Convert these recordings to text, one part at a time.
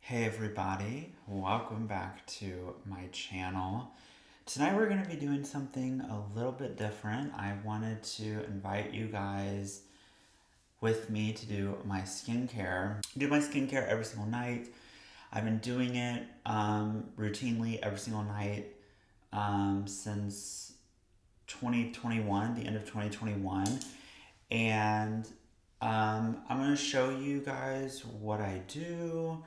Hey everybody, welcome back to my channel. Tonight we're going to be doing something a little bit different. I wanted to invite you guys with me to do my skincare. I do my skincare every single night. I've been doing it routinely every single night since 2021, the end of 2021. And I'm going to show you guys what I do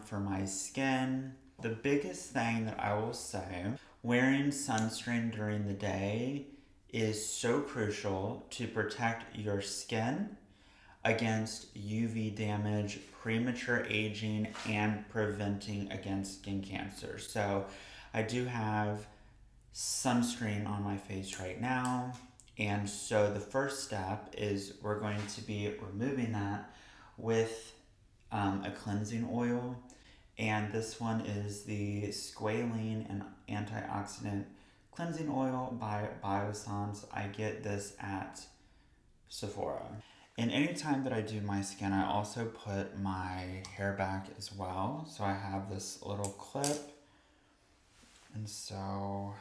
for my skin. The biggest thing that I will say, wearing sunscreen during the day is so crucial to protect your skin against UV damage, premature aging, and preventing against skin cancer. So I do have sunscreen on my face right now. And so the first step is we're going to be removing that with a cleansing oil, and this one is the squalene and antioxidant cleansing oil by Biossance. I get this at Sephora. And anytime that I do my skin, I also put my hair back as well. So I have this little clip, and so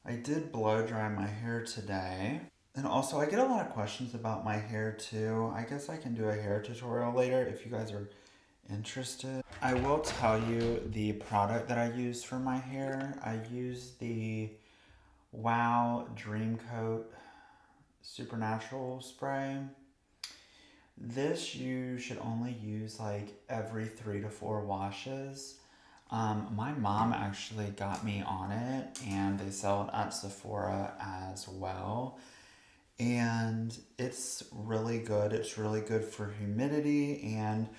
I did blow dry my hair today. And also, I get a lot of questions about my hair too. I guess I can do a hair tutorial later if you guys are interested. I will tell you the product that I use for my hair. I use the Wow Dream Coat Supernatural Spray. This you should only use like every 3 to 4 washes. My mom actually got me on it, and they sell it at Sephora as well. And it's really good. It's really good for humidity, and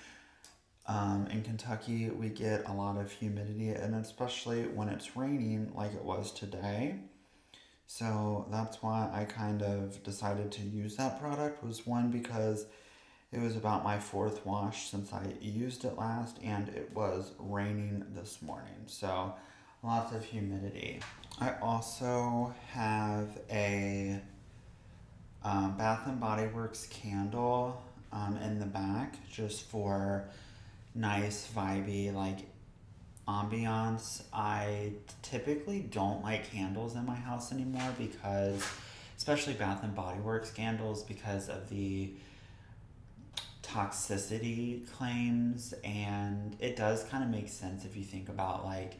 in Kentucky we get a lot of humidity, and especially when it's raining like it was today. So that's why I kind of decided to use that product. Was one, because it was about my 4th wash since I used it last, and it was raining this morning, so lots of humidity. I also have a Bath and Body Works candle in the back, just for nice vibey like ambiance. I typically don't like candles in my house anymore, because especially Bath and Body Works candles, because of the toxicity claims. And it does kind of make sense if you think about like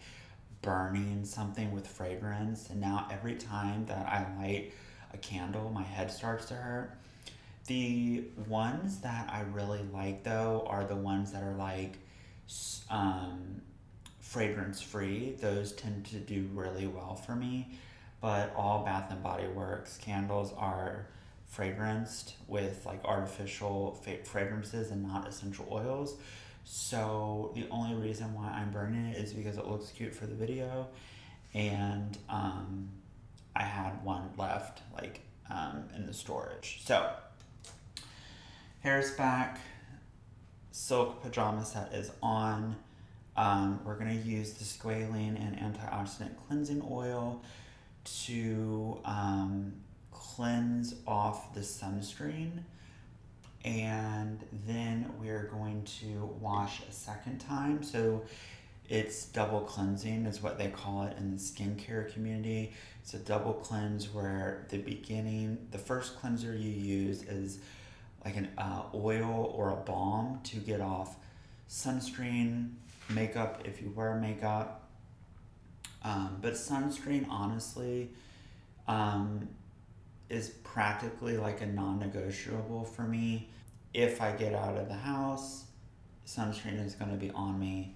burning something with fragrance. And now every time that I light a candle, my head starts to hurt. The ones that I really like though are the ones that are like fragrance free. Those tend to do really well for me. But all Bath and Body Works candles are fragranced with like artificial fragrances and not essential oils. So the only reason why I'm burning it is because it looks cute for the video, and I had one left like in the storage. So hair's back, silk pajama set is on. We're gonna use the squalene and antioxidant cleansing oil to cleanse off the sunscreen, and then we're going to wash a second time. So it's double cleansing is what they call it in the skincare community. It's a double cleanse where the first cleanser you use is like an oil or a balm to get off sunscreen, makeup if you wear makeup. But sunscreen, honestly, is practically like a non-negotiable for me. If I get out of the house, sunscreen is going to be on me,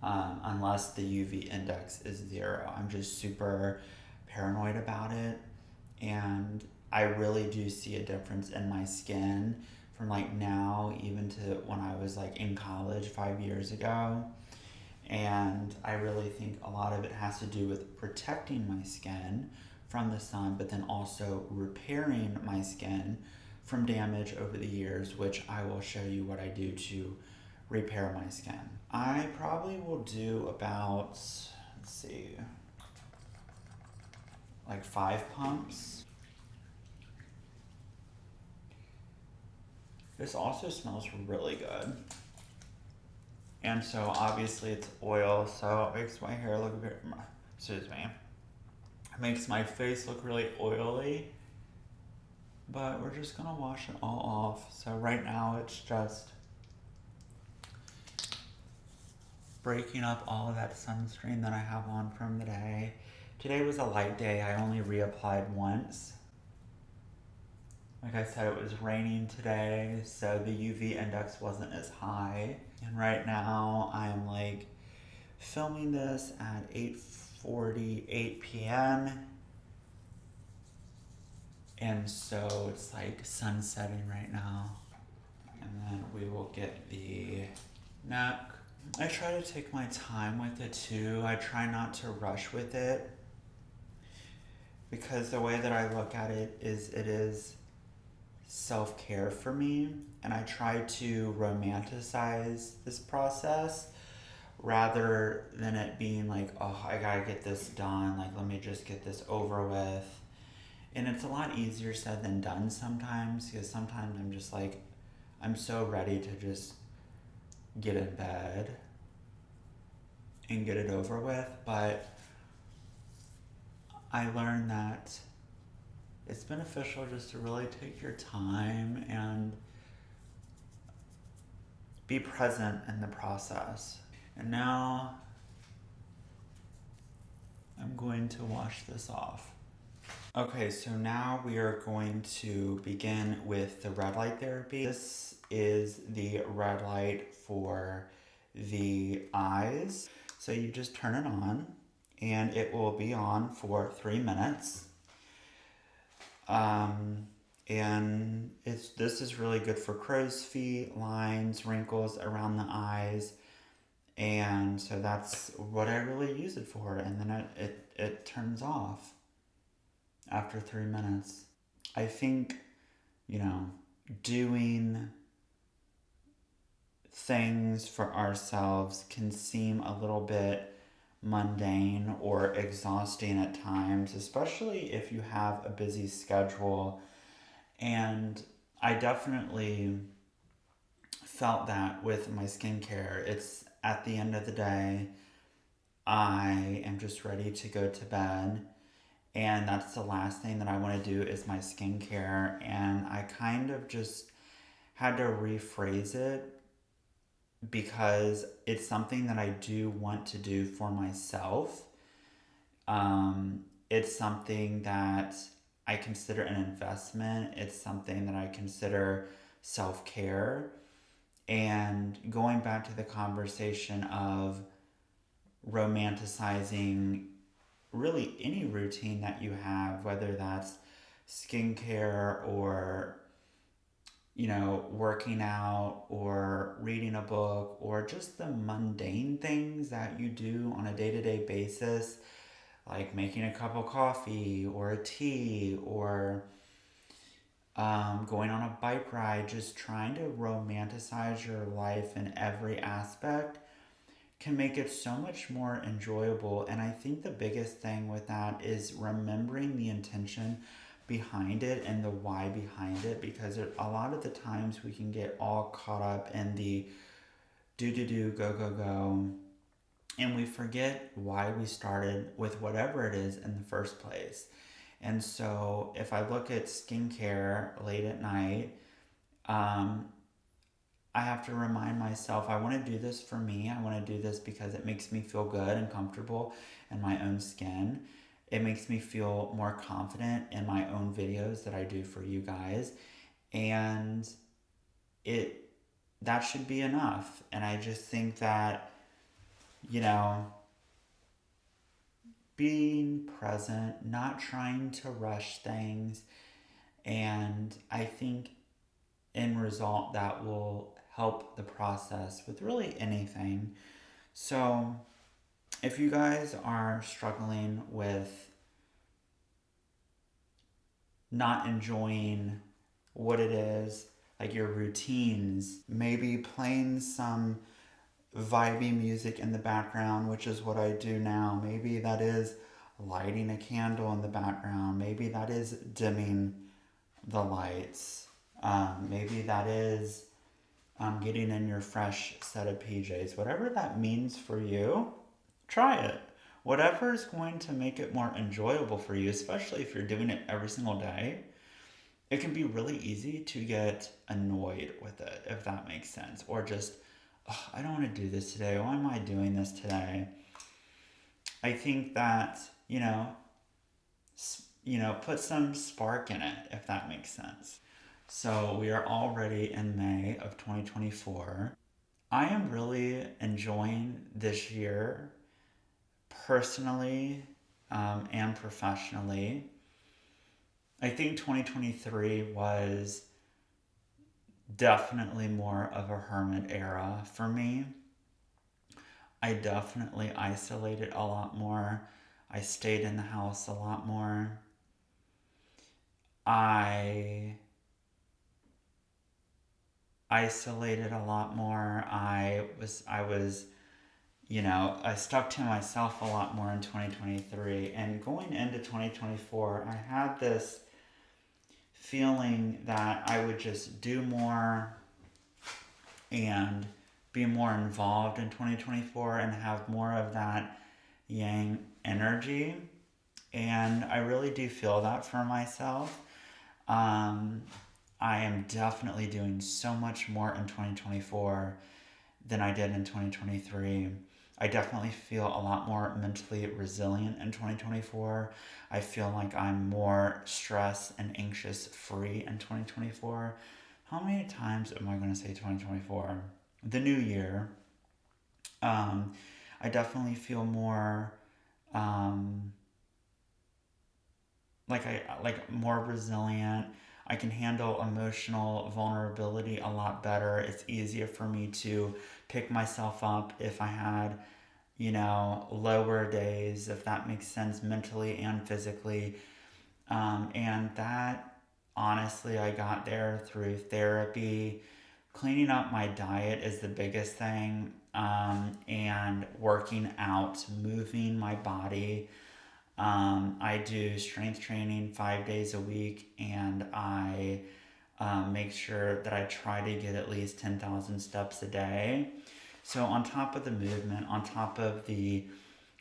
unless the UV index is 0. I'm just super paranoid about it, and I really do see a difference in my skin from like now even to when I was like in college 5 years ago. And I really think a lot of it has to do with protecting my skin from the sun, but then also repairing my skin from damage over the years, which I will show you what I do to repair my skin. I probably will do about, let's see, like 5 pumps. This also smells really good. And so obviously it's oil, so it makes my hair look a bit, excuse me, it makes my face look really oily. But we're just gonna wash it all off. So right now it's just breaking up all of that sunscreen that I have on from the day. Today was a light day. I only reapplied once. Like I said, it was raining today, so the UV index wasn't as high. And right now I'm like filming this at 8:48 p.m. And so it's like sun setting right now. And then we will get the neck. I try to take my time with it too. I try not to rush with it, because the way that I look at it is self-care for me, and I try to romanticize this process rather than it being like, oh, I gotta get this done, like let me just get this over with. And it's a lot easier said than done sometimes, because sometimes I'm just like, I'm so ready to just get in bed and get it over with. But I learned that it's beneficial just to really take your time and be present in the process. And now I'm going to wash this off. Okay, so now we are going to begin with the red light therapy. This is the red light for the eyes. So you just turn it on and it will be on for 3 minutes. And this is really good for crow's feet, lines, wrinkles around the eyes. And so that's what I really use it for. And then it turns off after 3 minutes. I think, doing things for ourselves can seem a little bit mundane or exhausting at times, especially if you have a busy schedule. And I definitely felt that with my skincare. It's at the end of the day, I am just ready to go to bed. And that's the last thing that I want to do is my skincare. And I kind of just had to rephrase it, because it's something that I do want to do for myself. It's something that I consider an investment. It's something that I consider self-care. And going back to the conversation of romanticizing really any routine that you have, whether that's skincare or working out or reading a book, or just the mundane things that you do on a day-to-day basis, like making a cup of coffee or a tea, or going on a bike ride, just trying to romanticize your life in every aspect can make it so much more enjoyable. And I think the biggest thing with that is remembering the intention behind it and the why behind it, because a lot of the times we can get all caught up in the do, go, and we forget why we started with whatever it is in the first place. And so if I look at skincare late at night, I have to remind myself, I want to do this for me. I want to do this because it makes me feel good and comfortable in my own skin. It makes me feel more confident in my own videos that I do for you guys. And that should be enough. And I just think that, being present, not trying to rush things. And I think in result that will help the process with really anything. So if you guys are struggling with not enjoying what it is, like your routines, maybe playing some vibey music in the background, which is what I do now. Maybe that is lighting a candle in the background. Maybe that is dimming the lights. Maybe that is getting in your fresh set of PJs. Whatever that means for you, try it. Whatever is going to make it more enjoyable for you, especially if you're doing it every single day, it can be really easy to get annoyed with it, if that makes sense. Or just, oh, I don't want to do this today. Why am I doing this today? I think that, put some spark in it, if that makes sense. So we are already in May of 2024. I am really enjoying this year personally and professionally. I think 2023 was definitely more of a hermit era for me. I definitely isolated a lot more. I stayed in the house a lot more. I isolated a lot more. I stuck to myself a lot more in 2023. And going into 2024, I had this feeling that I would just do more and be more involved in 2024 and have more of that yang energy. And I really do feel that for myself. I am definitely doing so much more in 2024 than I did in 2023. I definitely feel a lot more mentally resilient in 2024. I feel like I'm more stress and anxious free in 2024. How many times am I going to say 2024? The new year. I definitely feel more more resilient. I can handle emotional vulnerability a lot better. It's easier for me to pick myself up if I had, lower days, if that makes sense, mentally and physically. And that, honestly, I got there through therapy. Cleaning up my diet is the biggest thing, and working out, moving my body. I do strength training 5 days a week, and I make sure that I try to get at least 10,000 steps a day. So, on top of the movement, on top of the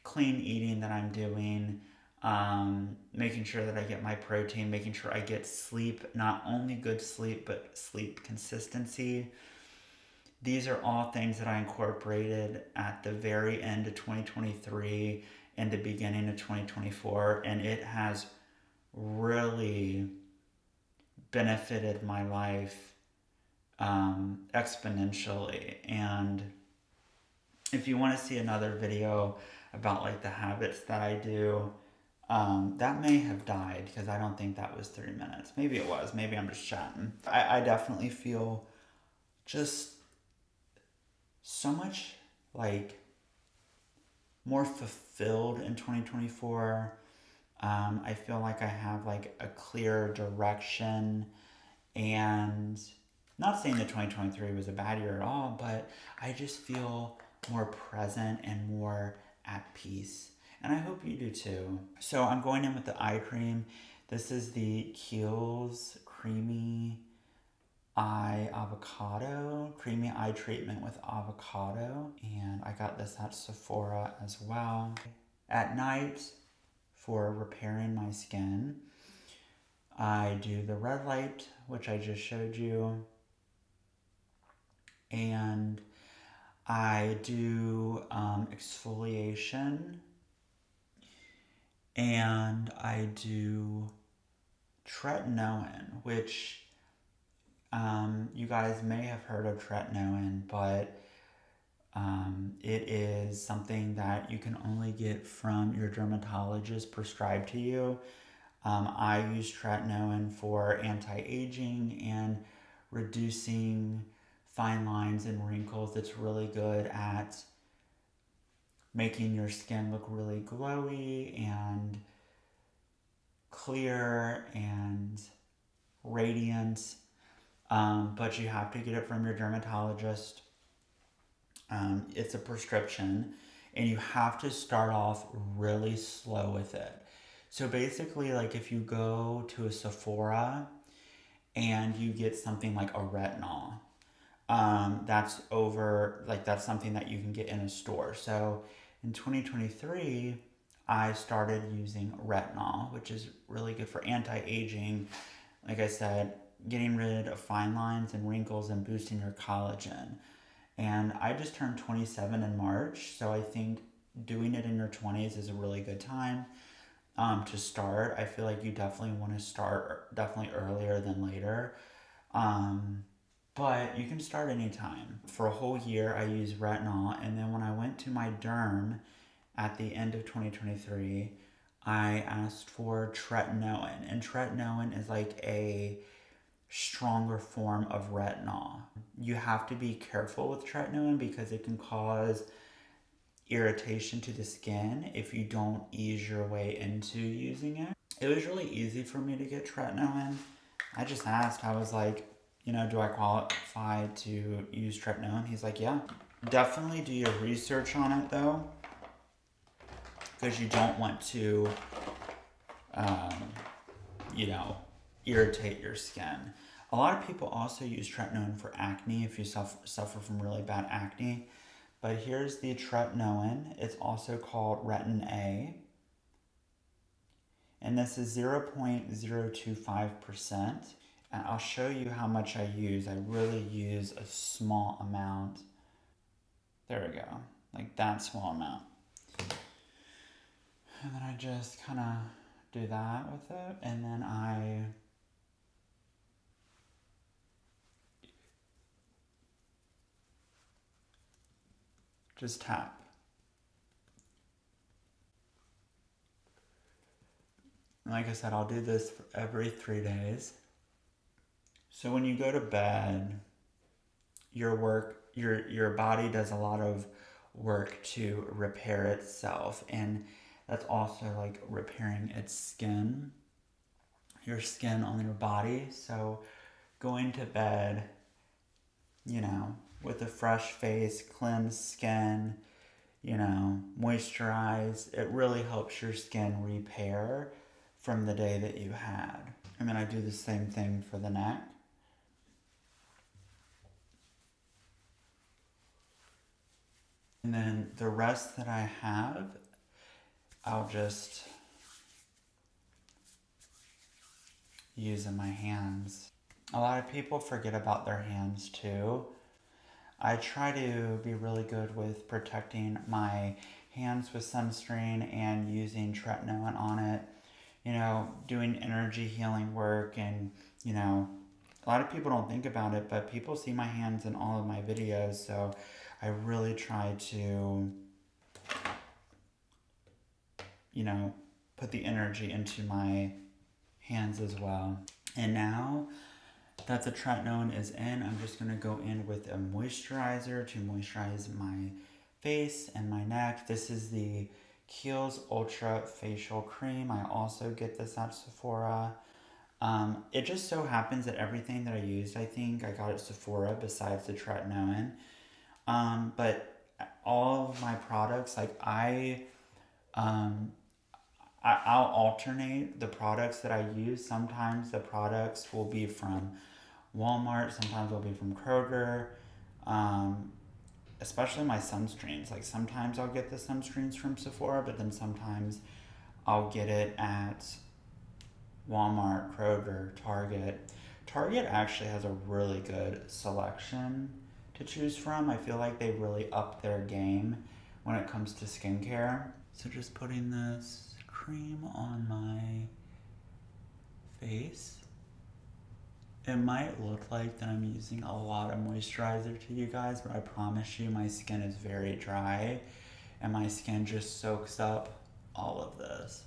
clean eating that I'm doing, making sure that I get my protein, making sure I get sleep, not only good sleep, but sleep consistency. These are all things that I incorporated at the very end of 2023 and the beginning of 2024, and it has really benefited my life exponentially. And if you want to see another video about like the habits that I do, that may have died because I don't think that was 3 minutes. Maybe it was. Maybe I'm just chatting. I definitely feel just so much like more fulfilled in 2024. I feel like I have like a clear direction, and not saying that 2023 was a bad year at all, but I just feel more present and more at peace. And I hope you do too. So I'm going in with the eye cream. This is the Kiehl's Creamy Eye Creamy Eye Treatment with Avocado. And I got this at Sephora as well. At night, for repairing my skin, I do the red light, which I just showed you. And I do exfoliation. And I do tretinoin, which you guys may have heard of tretinoin, but it is something that you can only get from your dermatologist prescribed to you. I use tretinoin for anti-aging and reducing fine lines and wrinkles. It's really good at making your skin look really glowy and clear and radiant. But you have to get it from your dermatologist. It's a prescription, and you have to start off really slow with it. So basically, like if you go to a Sephora and you get something like a retinol, that's something that you can get in a store. So in 2023, I started using retinol, which is really good for anti-aging. Like I said, getting rid of fine lines and wrinkles and boosting your collagen. And I just turned 27 in March, so I think doing it in your 20s is a really good time to start. I feel like you definitely want to start definitely earlier than later. Um, but you can start anytime. For a whole year, I used retinol, and then when I went to my derm at the end of 2023, I asked for tretinoin, and tretinoin is like a stronger form of retinol. You have to be careful with tretinoin because it can cause irritation to the skin if you don't ease your way into using it. It was really easy for me to get tretinoin. I just asked, I was like, do I qualify to use tretinoin? He's like, yeah. Definitely do your research on it though, because you don't want to, um, irritate your skin. A lot of people also use tretinoin for acne if you suffer from really bad acne. But here's the tretinoin. It's also called Retin A. And this is 0.025%. And I'll show you how much I use. I really use a small amount. There we go. Like that small amount. And then I just kind of do that with it. And then I just tap. And like I said, I'll do this for every 3 days. So when you go to bed, your body does a lot of work to repair itself, and that's also like repairing its skin, your skin on your body. So going to bed, with a fresh face, cleansed skin, moisturize, it really helps your skin repair from the day that you had. And then I do the same thing for the neck. And then the rest that I have, I'll just use in my hands. A lot of people forget about their hands too. I try to be really good with protecting my hands with sunscreen and using tretinoin on it. Doing energy healing work, and a lot of people don't think about it, but people see my hands in all of my videos, so I really try to put the energy into my hands as well. And now that the tretinoin is in, I'm just going to go in with a moisturizer to moisturize my face and my neck. This is the Kiehl's Ultra Facial Cream. I also get this at Sephora. It just so happens that everything that I used, I think I got at Sephora besides the tretinoin. But all of my products, like I'll alternate the products that I use. Sometimes the products will be from Walmart, sometimes they'll be from Kroger. Especially my sunscreens. Like sometimes I'll get the sunscreens from Sephora, but then sometimes I'll get it at Walmart, Kroger, Target. Target actually has a really good selection to choose from. I feel like they really up their game when it comes to skincare. So just putting this cream on my face. It might look like that I'm using a lot of moisturizer to you guys, but I promise you my skin is very dry and my skin just soaks up all of this.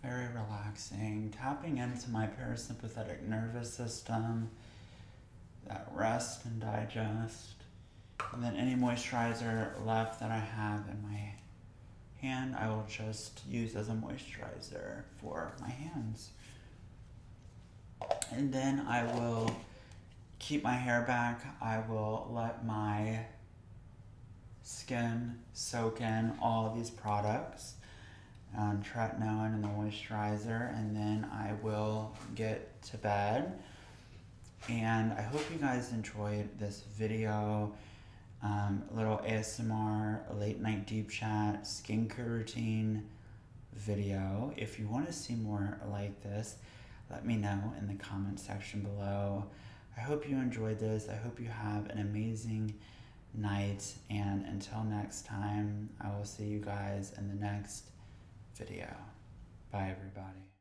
Very relaxing, tapping into my parasympathetic nervous system, that rest and digest. And then any moisturizer left that I have in my hand, I will just use as a moisturizer for my hands. And then I will keep my hair back. I will let my skin soak in all of these products, tretinoin and the moisturizer, and then I will get to bed. And I hope you guys enjoyed this video. A little ASMR, a late night deep chat, skincare routine video. If you want to see more like this, let me know in the comment section below. I hope you enjoyed this. I hope you have an amazing night. And until next time, I will see you guys in the next video. Bye, everybody.